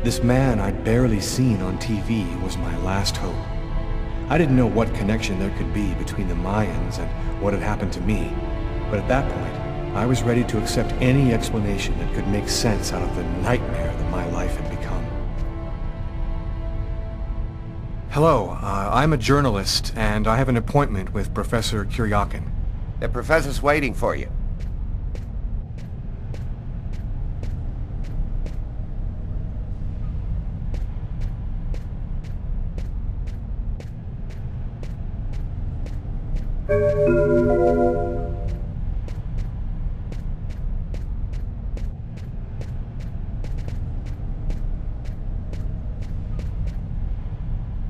This man I'd barely seen on TV was my last hope. I didn't know what connection there could be between the Mayans and what had happened to me, but at that point, I was ready to accept any explanation that could make sense out of the nightmare that my life had become. Hello, I'm a journalist, and I have an appointment with Professor Kuriakinem. The professor's waiting for you.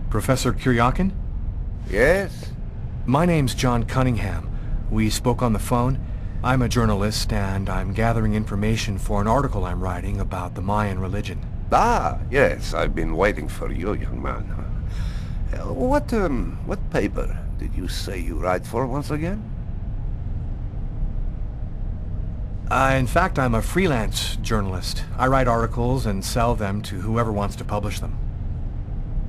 Professor Kuriakinem? Yes? My name's John Cunningham. We spoke on the phone. I'm a journalist, and I'm gathering information for an article I'm writing about the Mayan religion. Ah, yes, I've been waiting for you, young man. What paper did you say you write for once again? In fact, I'm a freelance journalist. I write articles and sell them to whoever wants to publish them.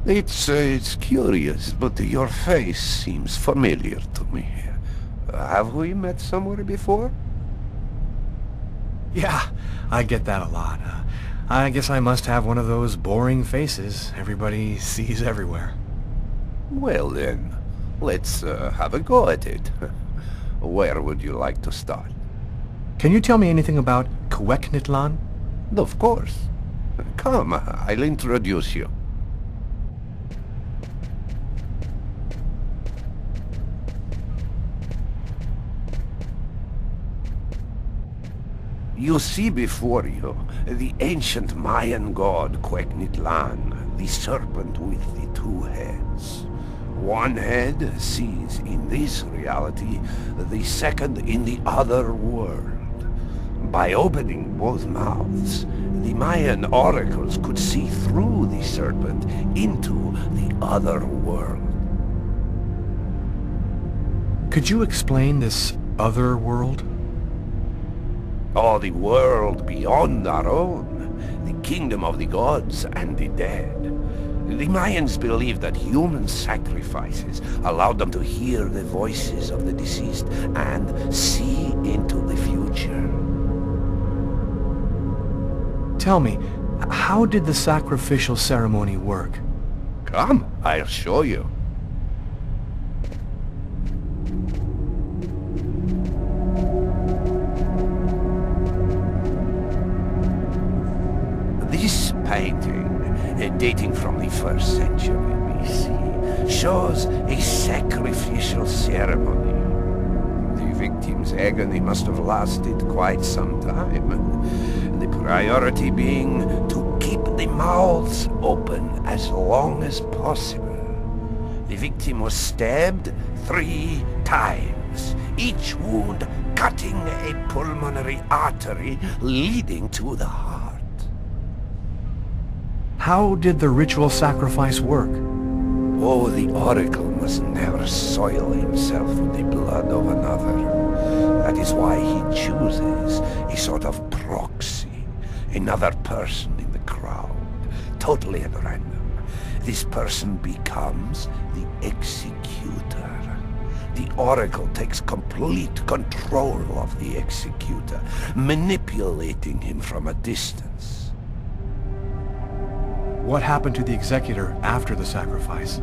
It's curious, but your face seems familiar to me. Have we met somewhere before? Yeah, I get that a lot. I guess I must have one of those boring faces everybody sees everywhere. Well then, let's have a go at it. Where would you like to start? Can you tell me anything about Kuriakinem? Of course. Come, I'll introduce you. You see before you the ancient Mayan god Kuriakinem, the serpent with the two heads. One head sees in this reality, the second in the other world. By opening both mouths, the Mayan oracles could see through the serpent into the other world. Could you explain this other world? Oh, the world beyond our own, the kingdom of the gods and the dead. The Mayans believed that human sacrifices allowed them to hear the voices of the deceased and see into the future. Tell me, how did the sacrificial ceremony work? Come, I'll show you. This painting, dating from the 1st century BC, shows a sacrificial ceremony. The victim's agony must have lasted quite some time, the priority being to keep the mouths open as long as possible. The victim was stabbed 3 times, each wound cutting a pulmonary artery leading to the heart. How did the ritual sacrifice work? Oh, the oracle must never soil himself with the blood of another. That is why he chooses a sort of proxy, another person in the crowd, totally at random. This person becomes the executor. The oracle takes complete control of the executor, manipulating him from a distance. What happened to the executor after the sacrifice?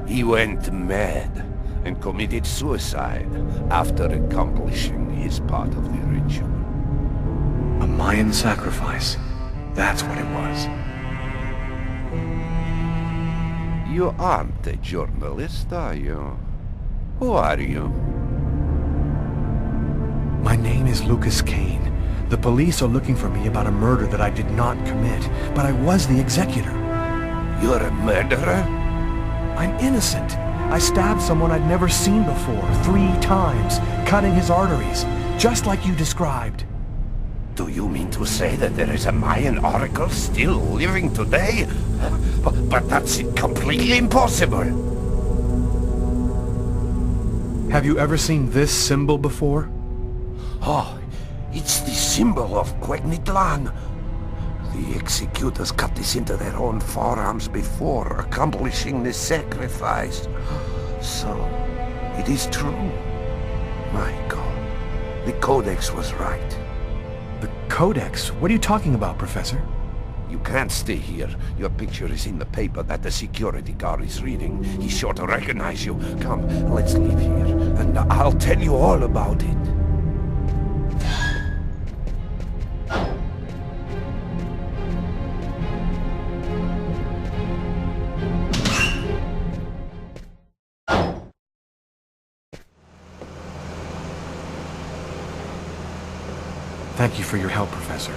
He went mad and committed suicide after accomplishing his part of the ritual. A Mayan sacrifice. That's what it was. You aren't a journalist, are you? Who are you? My name is Lucas Kane. The police are looking for me about a murder that I did not commit, but I was the executor. You're a murderer? I'm innocent. I stabbed someone I'd never seen before 3 times, cutting his arteries, just like you described. Do you mean to say that there is a Mayan oracle still living today? But that's completely impossible. Have you ever seen this symbol before? Oh, it's the symbol of Kuriakinem. The executors cut this into their own forearms before accomplishing this sacrifice. So, it is true. My God, the Codex was right. The Codex? What are you talking about, Professor? You can't stay here. Your picture is in the paper that the security guard is reading. He's sure to recognize you. Come, let's leave here, and I'll tell you all about it. Thank you for your help, Professor.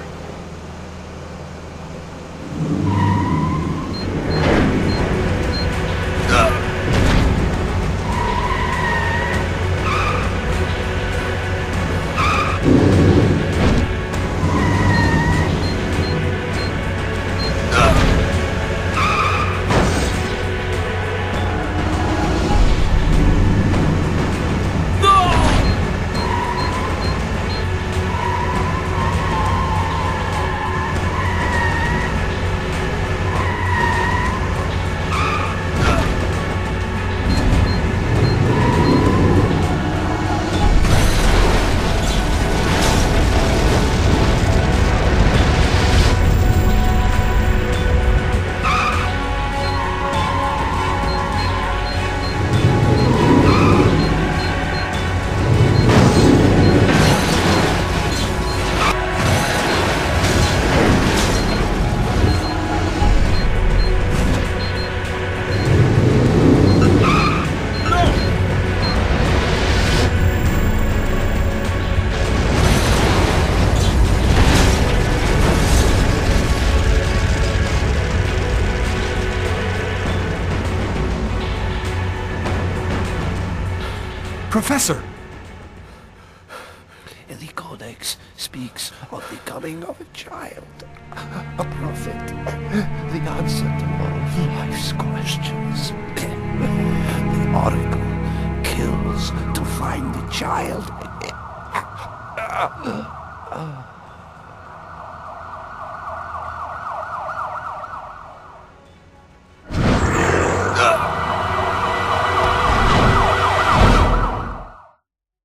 Professor! The Codex speaks of the coming of a child, a prophet, the answer to all of life's questions. The Oracle kills to find the child.